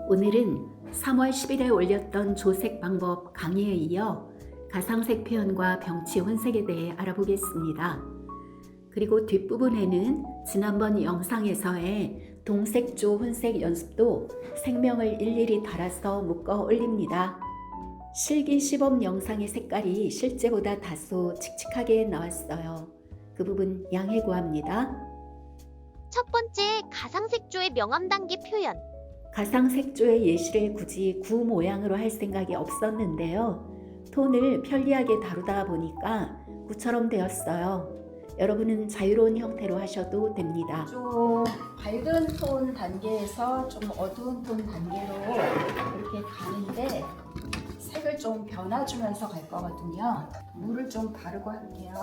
오늘은 3월 10일에 올렸던 조색 방법 강의에 이어 가상색 표현과 병치 혼색에 대해 알아보겠습니다. 그리고 뒷부분에는 지난번 영상에서의 동색조 혼색 연습도 색명을 일일이 달아서 묶어 올립니다. 실기 시범 영상의 색깔이 실제보다 다소 칙칙하게 나왔어요. 그 부분 양해 구합니다. 첫 번째, 가상색조의 명암 단계 표현. 가상색조의 예시를 굳이 구 모양으로 할 생각이 없었는데요. 톤을 편리하게 다루다 보니까 구처럼 되었어요. 여러분은 자유로운 형태로 하셔도 됩니다. 좀 밝은 톤 단계에서 좀 어두운 톤 단계로 이렇게 가는데 색을 좀 변화주면서 갈 거거든요. 물을 좀 바르고 할게요.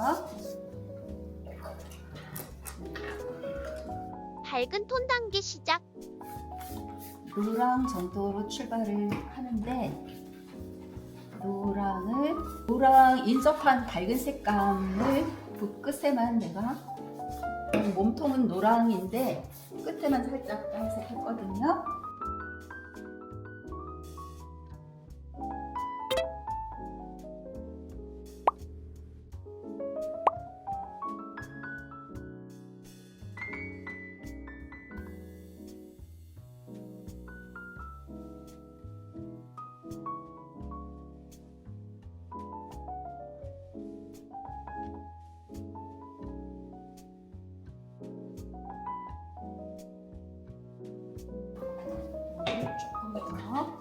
밝은 톤 단계 시작. 노랑 정도로 출발을 하는데 노랑 인접한 밝은 색감을 붓끝에만 내가 몸통은 노랑인데 끝에만 살짝 빨간색 했거든요. 조금 더.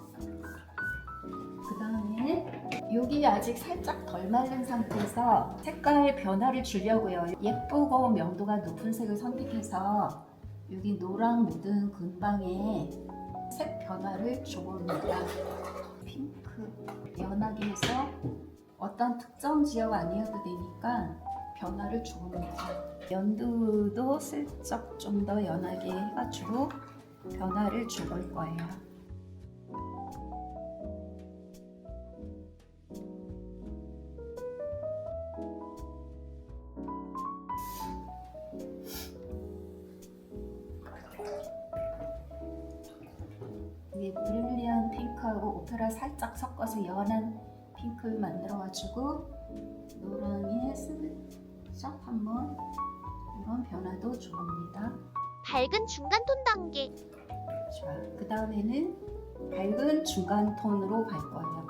그 다음에 여기 아직 살짝 덜 마른 상태에서 색깔 변화를 주려고요. 예쁘고 명도가 높은 색을 선택해서 여기 노랑 묻은 근방에 색 변화를 줘봅니다. 핑크 연하게 해서 어떤 특정 지역 아니어도 되니까 변화를 줘봅니다. 연두도 슬쩍 좀 더 연하게 해가지고 변화를 줘볼 거예요. 이게 브릴리언 핑크하고 오페라 살짝 섞어서 연한 핑크를 만들어가지고 노랑에 슬쩍 한번 이런 변화도 줘봅니다. 밝은 중간 톤 단계. 좋아. 그 다음에는 밝은 중간 톤으로 갈 거예요.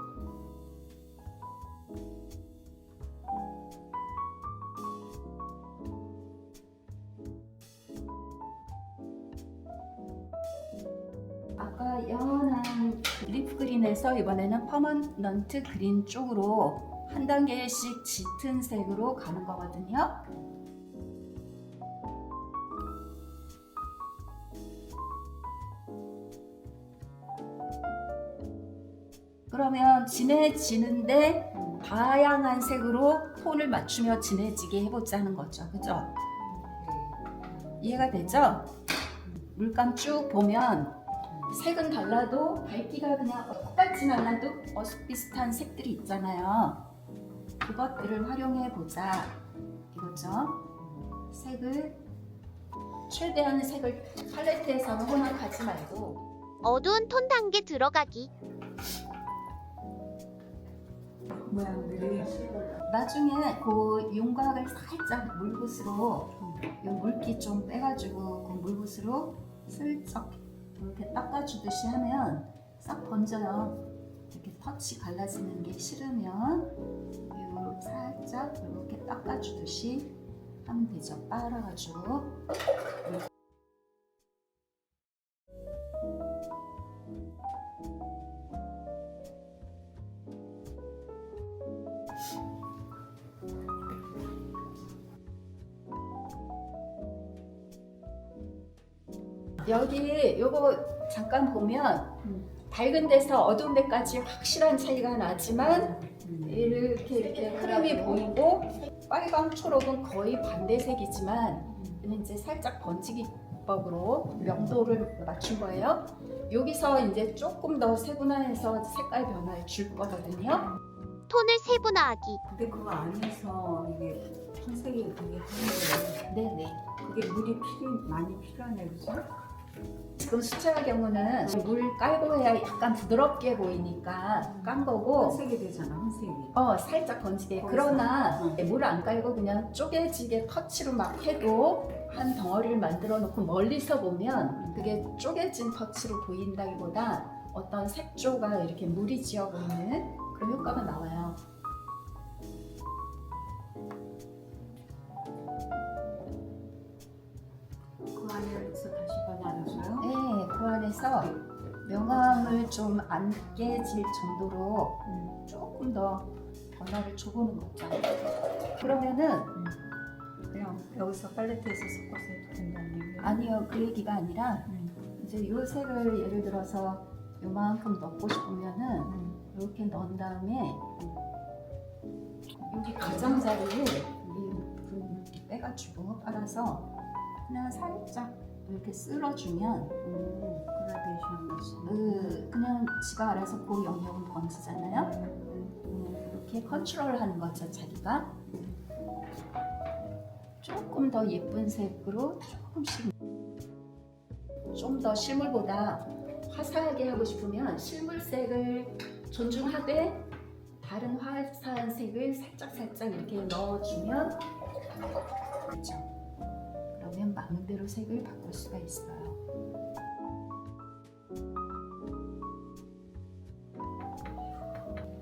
아까 연한 립 그린에서 이번에는 퍼머넌트 그린 쪽으로 한 단계씩 짙은 색으로 가는 거거든요. 그러면 진해지는데 다양한 색으로 톤을 맞추며 진해지게 해보자는 거죠. 그죠? 이해가 되죠? 물감 쭉 보면 색은 달라도 밝기가 그냥 똑같진 않아도 비슷한 색들이 있잖아요. 그것들을 활용해 보자 이거죠. 색을 최대한 색을 팔레트에서는 혼합하지 말고 어두운 톤 단계 들어가기. 모양들이 나중에 그 윤곽을 살짝 물붓으로 이 물기 좀 빼가지고 그 물붓으로 슬쩍 이렇게 닦아주듯이 하면 싹 번져요. 이렇게 터치 갈라지는 게 싫으면 요 살짝 이렇게 닦아주듯이 하면 되죠. 빨아가지고. 여기 요거 잠깐 보면 밝은 데서 어두운 데까지 확실한 차이가 나지만 이렇게 흐름이 보이고 빨강 초록은 거의 반대색이지만 이제 살짝 번지기 기법으로 명도를 맞춘 거예요. 여기서 이제 조금 더 세분화해서 색깔 변화를 줄 거거든요. 톤을 세분화하기. 근데 그거 안에서 이게 흰색이 되게 하는데 네네. 그게 물이 많이 필요하네, 그죠? 지금 수채화 경우는 물 깔고 해야 약간 부드럽게 보이니까 깐 거고 혼색이 되잖아, 혼색이. 살짝 건지게. 거기서. 그러나 응. 물 안 깔고 그냥 쪼개지게 터치로 막 해도 한 덩어리를 만들어 놓고 멀리서 보면 그게 쪼개진 터치로 보인다기보다 어떤 색조가 이렇게 물이 지어 보이는 그런 효과가 나와요. 그 안에서 다시 변화해줘요? 네, 그 안에서 명암을 좀 안 깨질 정도로 조금 더 변화를 줘보는 거죠. 그러면은 그냥 여기서 팔레트에서 섞어서 해도 된다는 얘기예요? 아니요, 그 얘기가 아니라 이제 이 색을 예를 들어서 요만큼 넣고 싶으면은 이렇게 넣은 다음에 여기 가장자리를 이렇게 빼가지고 빨아서 그냥 살짝 이렇게 쓸어주면 그라데이션 맛이. 그냥 지가 알아서 그 영역은 번지잖아요. 이렇게 컨트롤하는 거죠, 자기가. 조금 더 예쁜 색으로 조금씩 좀 더 실물보다 화사하게 하고 싶으면 실물색을 존중하되 다른 화사한 색을 살짝 이렇게 넣어주면 그렇죠. 그러면 마음대로 색을 바꿀 수가 있어요.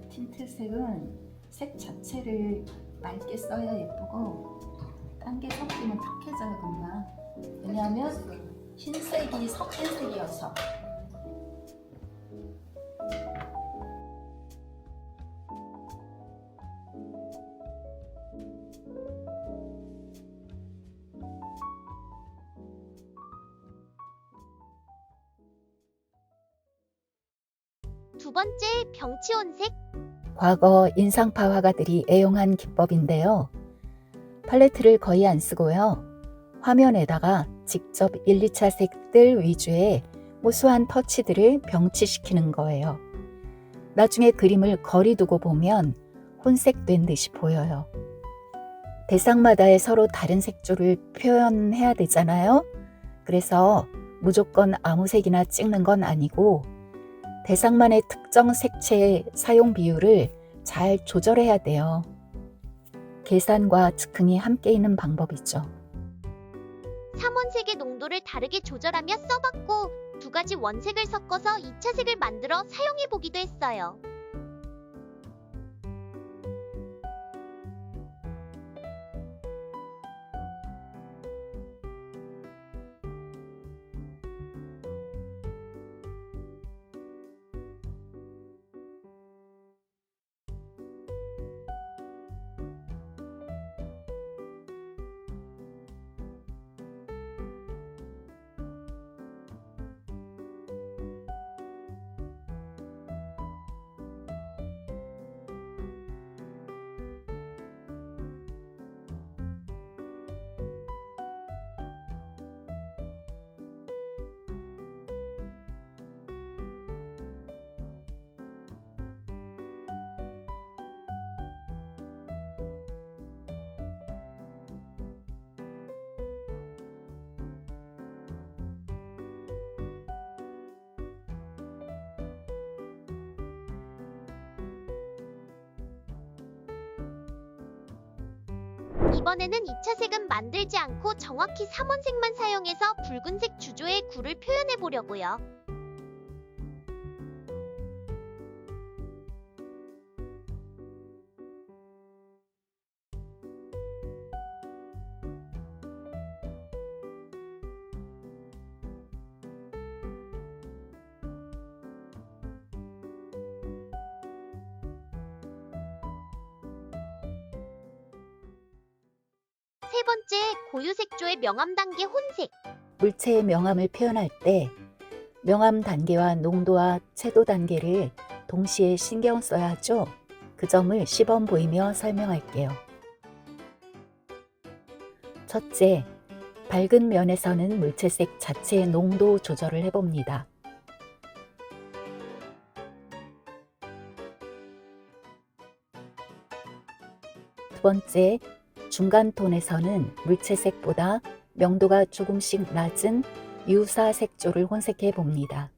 틴트색은 색 자체를 맑게 써야 예쁘고 딴 게 섞이면 탁해져요 금방. 왜냐하면 흰색이 섞인 색이어서. 두 번째, 병치온색. 과거 인상파 화가들이 애용한 기법인데요. 팔레트를 거의 안 쓰고요. 화면에다가 직접 1, 2차 색들 위주의 무수한 터치들을 병치시키는 거예요. 나중에 그림을 거리 두고 보면 혼색된 듯이 보여요. 대상마다의 서로 다른 색조를 표현해야 되잖아요. 그래서 무조건 아무 색이나 찍는 건 아니고 대상만의 특정 색채의 사용 비율을 잘 조절해야 돼요. 계산과 즉흥이 함께 있는 방법이죠. 3원색의 농도를 다르게 조절하며 써봤고 두 가지 원색을 섞어서 2차 색을 만들어 사용해보기도 했어요. 이번에는 2차 색은 만들지 않고 정확히 3원색만 사용해서 붉은색 주조의 구를 표현해보려고요. 세 번째, 고유색조의 명암 단계 혼색. 물체의 명암을 표현할 때 명암 단계와 농도와 채도 단계를 동시에 신경 써야 하죠. 그 점을 시범 보이며 설명할게요. 첫째, 밝은 면에서는 물체색 자체의 농도 조절을 해봅니다. 두 번째, 중간 톤에서는 물체색보다 명도가 조금씩 낮은 유사 색조를 혼색해 봅니다.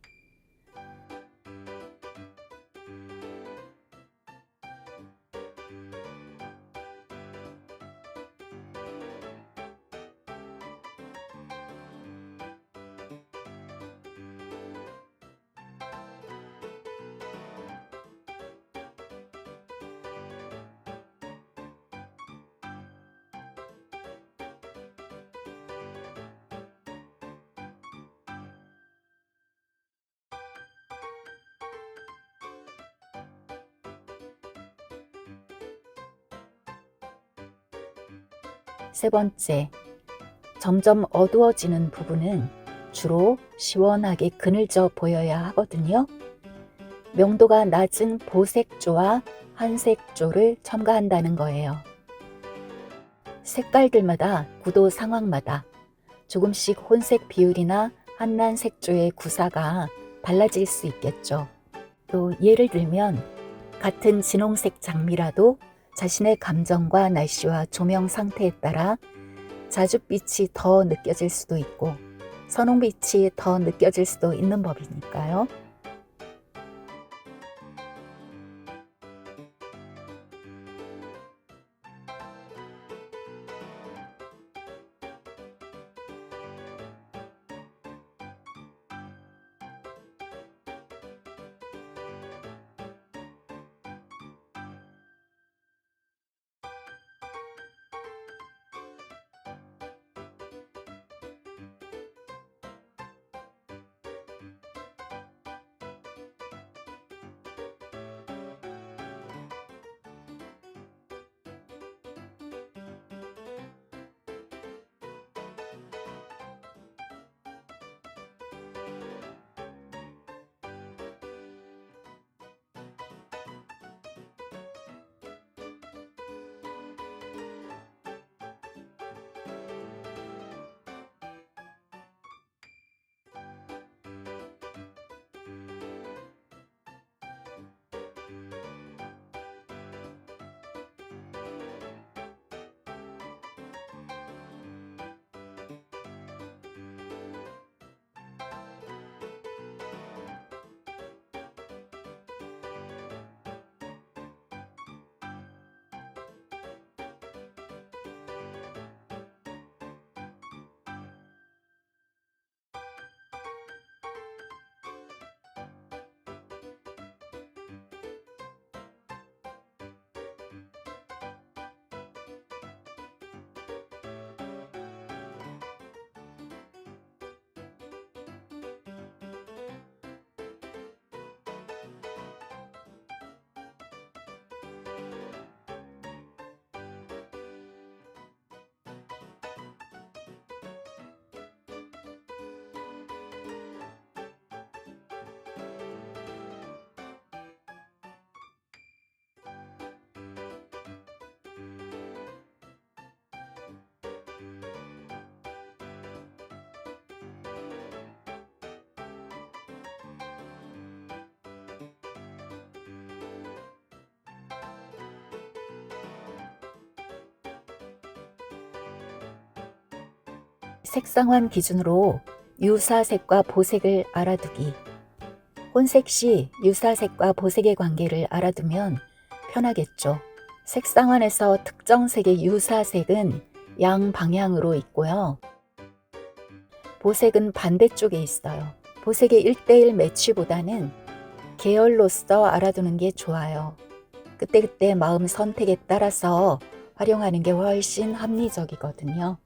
세 번째, 점점 어두워지는 부분은 주로 시원하게 그늘져 보여야 하거든요. 명도가 낮은 보색조와 한색조를 첨가한다는 거예요. 색깔들마다 구도 상황마다 조금씩 혼색 비율이나 한난 색조의 구사가 달라질 수 있겠죠. 또 예를 들면 같은 진홍색 장미라도 자신의 감정과 날씨와 조명 상태에 따라 자줏빛이 더 느껴질 수도 있고 선홍빛이 더 느껴질 수도 있는 법이니까요. 색상환 기준으로 유사색과 보색을 알아두기. 혼색 시 유사색과 보색의 관계를 알아두면 편하겠죠. 색상환에서 특정 색의 유사색은 양방향으로 있고요. 보색은 반대쪽에 있어요. 보색의 1:1 매치보다는 계열로서 알아두는 게 좋아요. 그때그때 마음 선택에 따라서 활용하는 게 훨씬 합리적이거든요.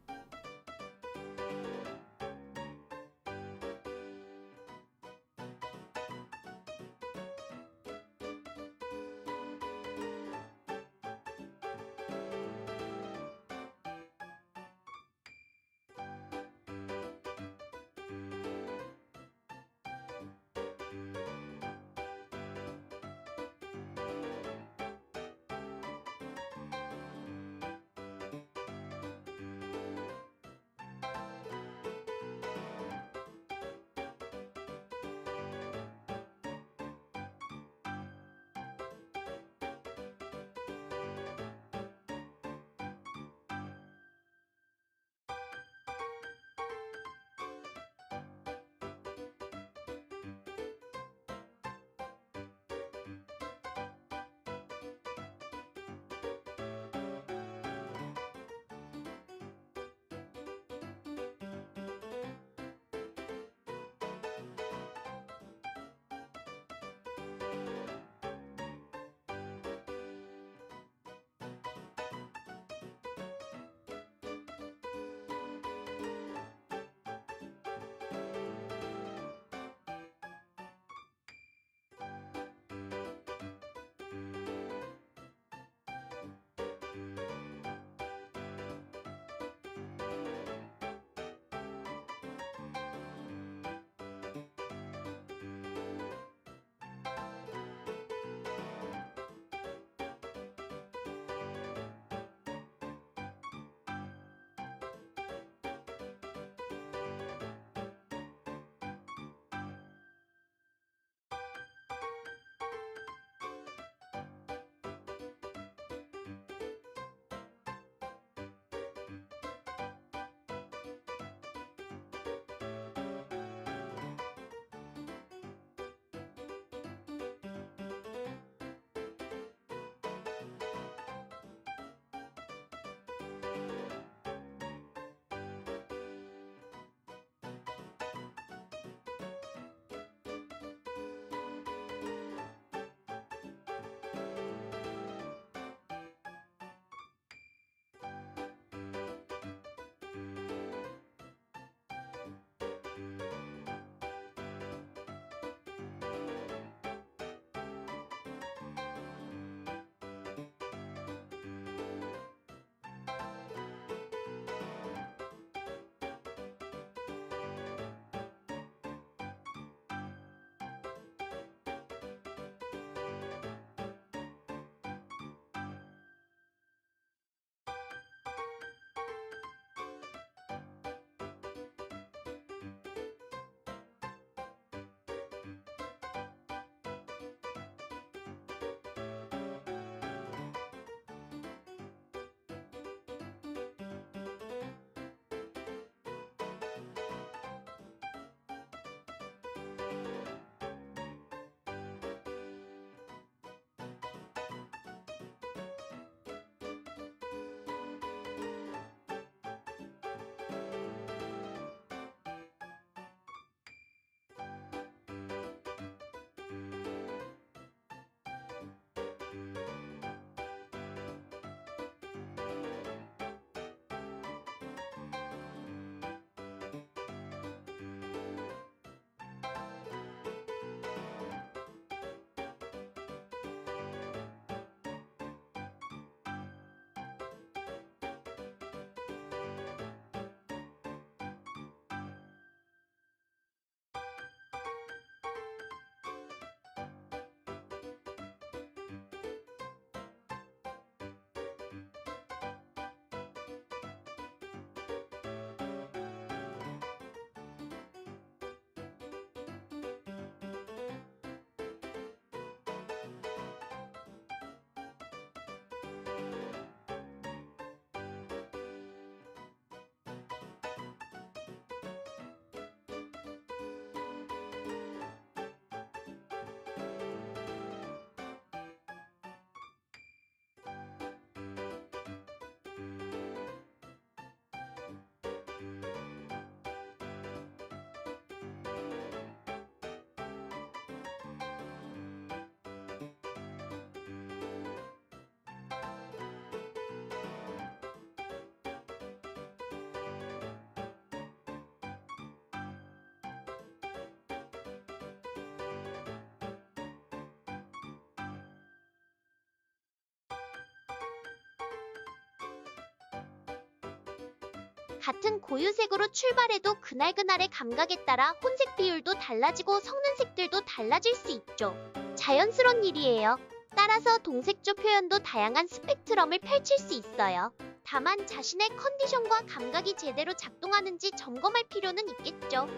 같은 고유색으로 출발해도 그날그날의 감각에 따라 혼색 비율도 달라지고 섞는 색들도 달라질 수 있죠. 자연스러운 일이에요. 따라서 동색조 표현도 다양한 스펙트럼을 펼칠 수 있어요. 다만 자신의 컨디션과 감각이 제대로 작동하는지 점검할 필요는 있겠죠.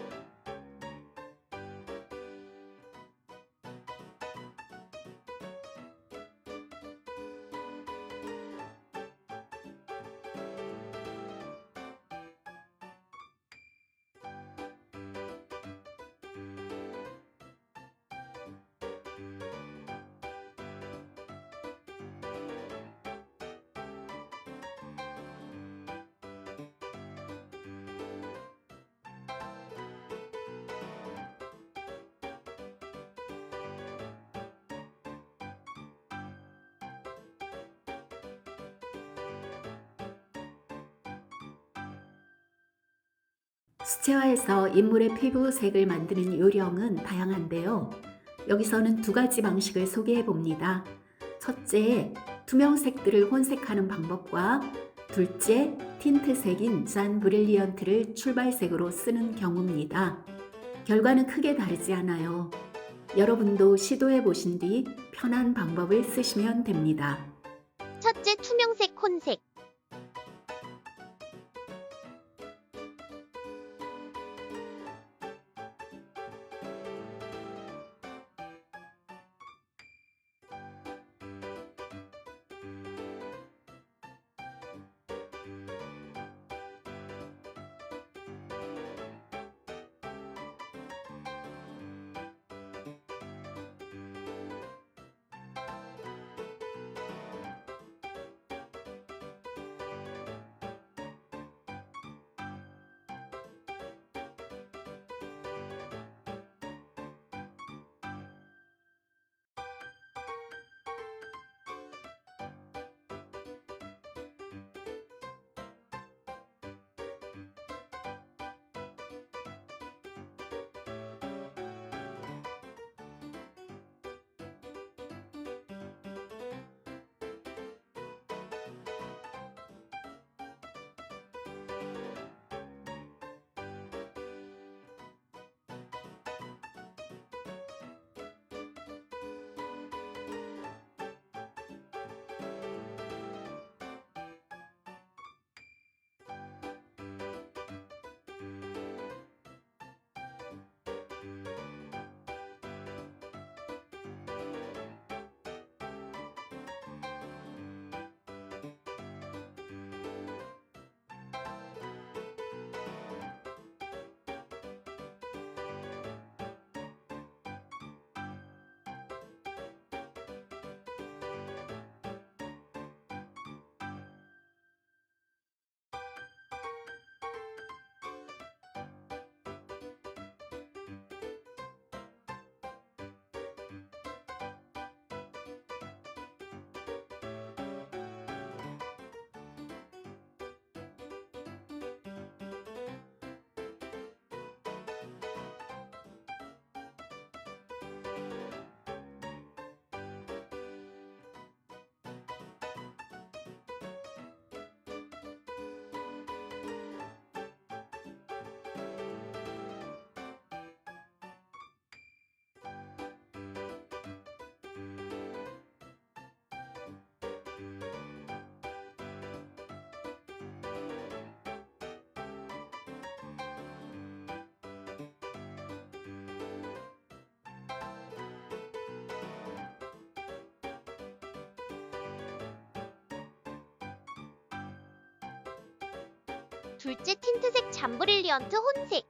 수채화에서 인물의 피부색을 만드는 요령은 다양한데요. 여기서는 두 가지 방식을 소개해 봅니다. 첫째, 투명색들을 혼색하는 방법과 둘째, 틴트색인 잔 브릴리언트를 출발색으로 쓰는 경우입니다. 결과는 크게 다르지 않아요. 여러분도 시도해 보신 뒤 편한 방법을 쓰시면 됩니다. 첫째, 투명색 혼색. 둘째, 틴트색 잔 브릴리언트 혼색.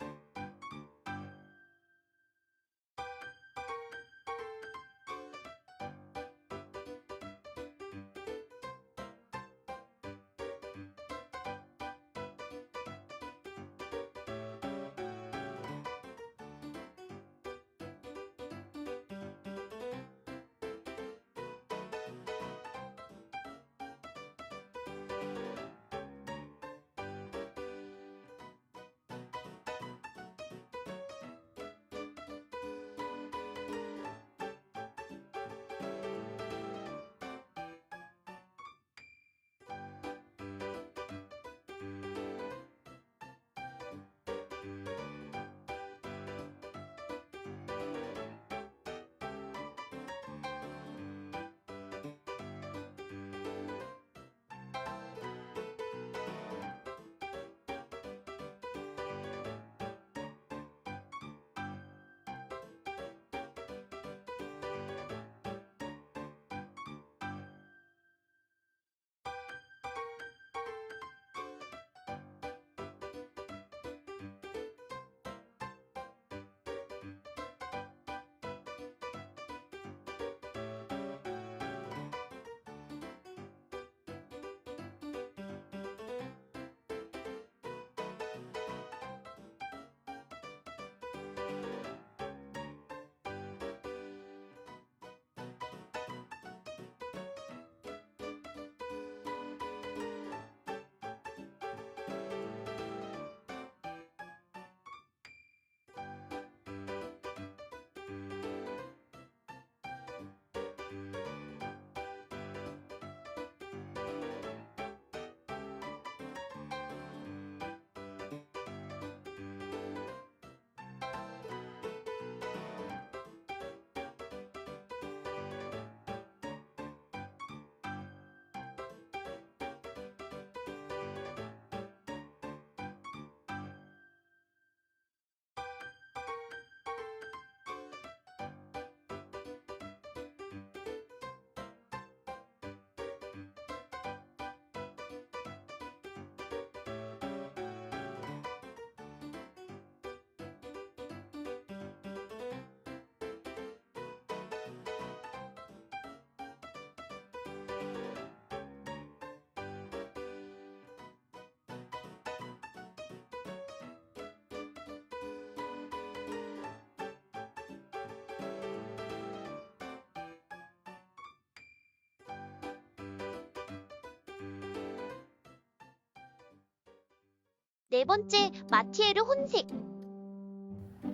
네 번째, 마티에르 혼색.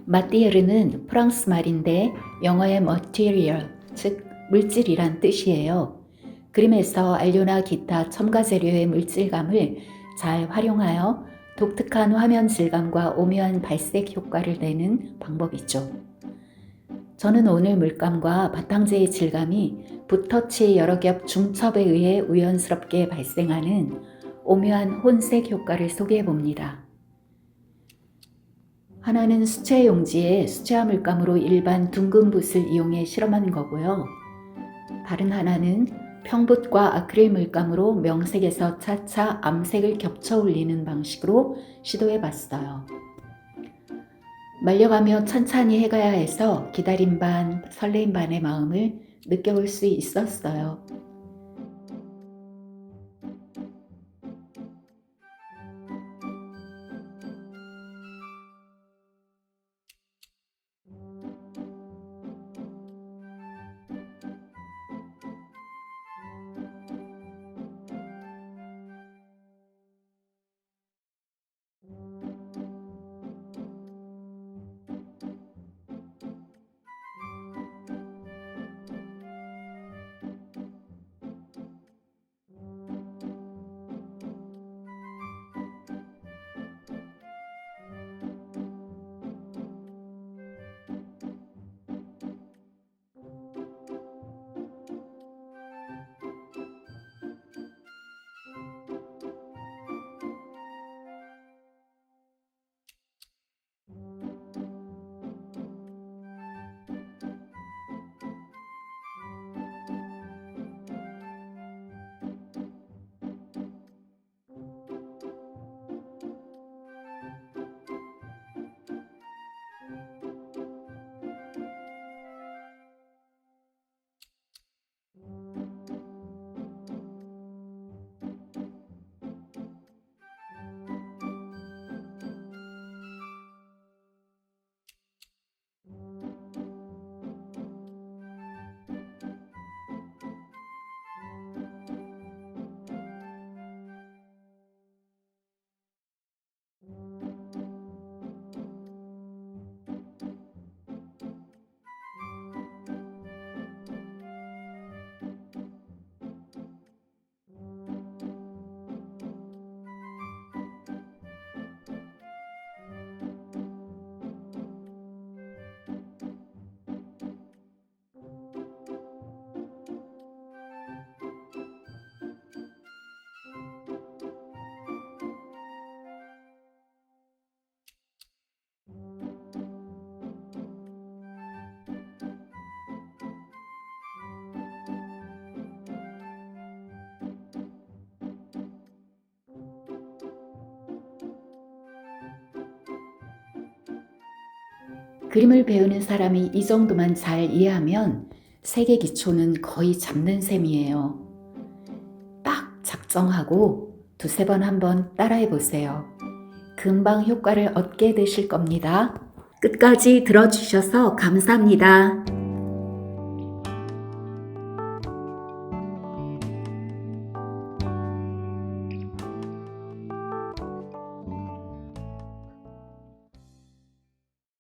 마띠에르는 프랑스 말인데 영어의 material, 즉 물질이란 뜻이에요. 그림에서 안료나 기타 첨가 재료의 물질감을 잘 활용하여 독특한 화면 질감과 오묘한 발색 효과를 내는 방법이죠. 저는 오늘 물감과 바탕재의 질감이 붓터치의 여러 겹 중첩에 의해 우연스럽게 발생하는 오묘한 혼색 효과를 소개해 봅니다. 하나는 수채 용지에 수채화 물감으로 일반 둥근 붓을 이용해 실험한 거고요. 다른 하나는 평붓과 아크릴 물감으로 명색에서 차차 암색을 겹쳐 올리는 방식으로 시도해 봤어요. 말려가며 천천히 해가야 해서 기다림 반, 설레임 반의 마음을 느껴볼 수 있었어요. 그림을 배우는 사람이 이 정도만 잘 이해하면 색의 기초는 거의 잡는 셈이에요. 딱 작정하고 두세 번 한번 따라해 보세요. 금방 효과를 얻게 되실 겁니다. 끝까지 들어주셔서 감사합니다.